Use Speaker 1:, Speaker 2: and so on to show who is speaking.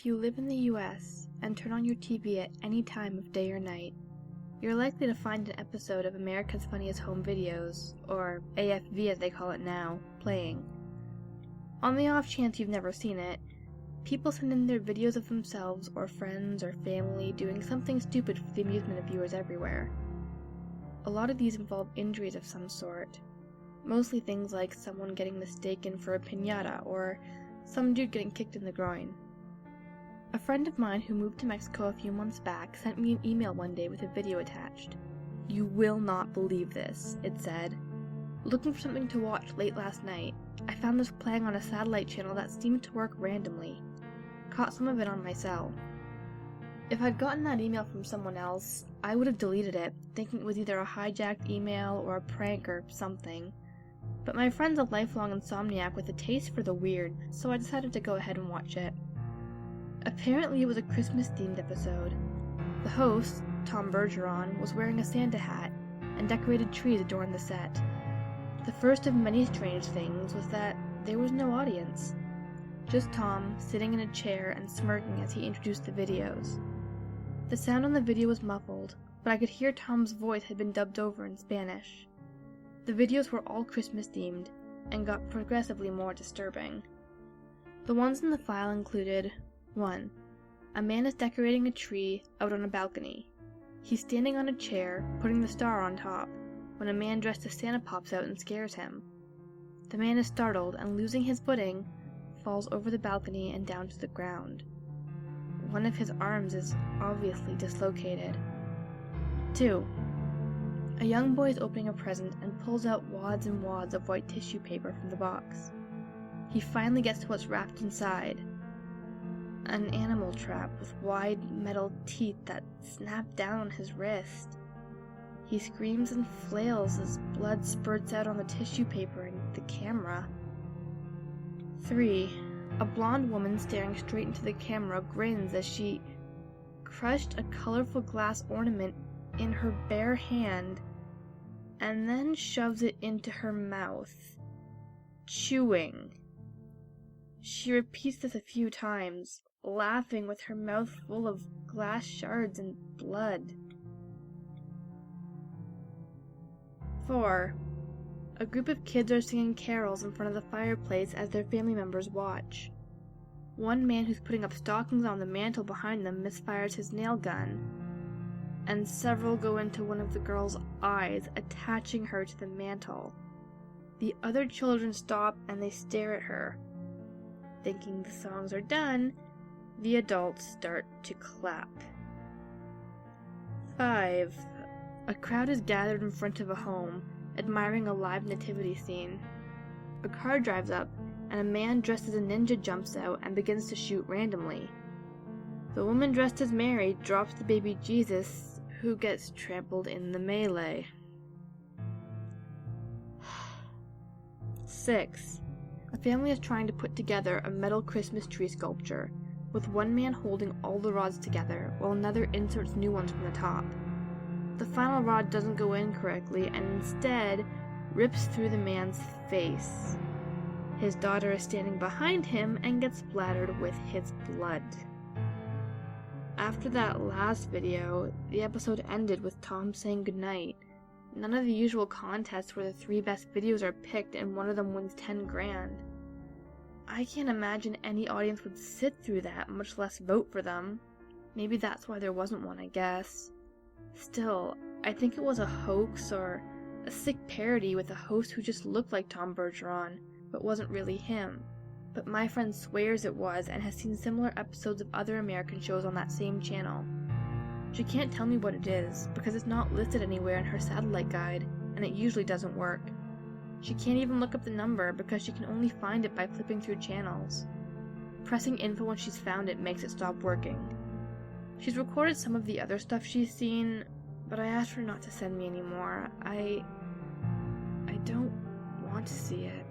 Speaker 1: If you live in the US and turn on your TV at any time of day or night, you're likely to find an episode of America's Funniest Home Videos, or AFV as they call it now, playing. On the off chance you've never seen it, people send in their videos of themselves or friends or family doing something stupid for the amusement of viewers everywhere. A lot of these involve injuries of some sort, mostly things like someone getting mistaken for a piñata or some dude getting kicked in the groin. A friend of mine who moved to Mexico a few months back sent me an email one day with a video attached. "You will not believe this," it said. "Looking for something to watch late last night, I found this playing on a satellite channel that seemed to work randomly. Caught some of it on my cell." If I'd gotten that email from someone else, I would have deleted it, thinking it was either a hijacked email or a prank or something. But my friend's a lifelong insomniac with a taste for the weird, so I decided to go ahead and watch it. Apparently it was a Christmas-themed episode. The host, Tom Bergeron, was wearing a Santa hat, and decorated trees adorned the set. The first of many strange things was that there was no audience. Just Tom, sitting in a chair and smirking as he introduced the videos. The sound on the video was muffled, but I could hear Tom's voice had been dubbed over in Spanish. The videos were all Christmas-themed, and got progressively more disturbing. The ones in the file included 1. A man is decorating a tree out on a balcony. He's standing on a chair, putting the star on top, when a man dressed as Santa pops out and scares him. The man is startled and, losing his footing, falls over the balcony and down to the ground. One of his arms is obviously dislocated. 2. A young boy is opening a present and pulls out wads and wads of white tissue paper from the box. He finally gets to what's wrapped inside. An animal trap with wide metal teeth that snap down on his wrist. He screams and flails as blood spurts out on the tissue paper and the camera. 3. A blonde woman staring straight into the camera grins as she crushed a colorful glass ornament in her bare hand and then shoves it into her mouth, chewing. She repeats this a few times, laughing with her mouth full of glass shards and blood. 4. A group of kids are singing carols in front of the fireplace as their family members watch. One man who's putting up stockings on the mantel behind them misfires his nail gun, and several go into one of the girl's eyes, attaching her to the mantel. The other children stop and they stare at her. Thinking the songs are done, the adults start to clap. 5. A crowd is gathered in front of a home, admiring a live nativity scene. A car drives up, and a man dressed as a ninja jumps out and begins to shoot randomly. The woman dressed as Mary drops the baby Jesus, who gets trampled in the melee. 6. A family is trying to put together a metal Christmas tree sculpture, with one man holding all the rods together while another inserts new ones from the top. The final rod doesn't go in correctly and instead rips through the man's face. His daughter is standing behind him and gets splattered with his blood. After that last video, the episode ended with Tom saying goodnight. None of the usual contests where the 3 best videos are picked and one of them wins 10 grand. I can't imagine any audience would sit through that, much less vote for them. Maybe that's why there wasn't one, I guess. Still, I think it was a hoax or a sick parody with a host who just looked like Tom Bergeron, but wasn't really him. But my friend swears it was and has seen similar episodes of other American shows on that same channel. She can't tell me what it is, because it's not listed anywhere in her satellite guide, and it usually doesn't work. She can't even look up the number because she can only find it by flipping through channels. Pressing info when she's found it makes it stop working. She's recorded some of the other stuff she's seen, but I asked her not to send me anymore. I don't want to see it.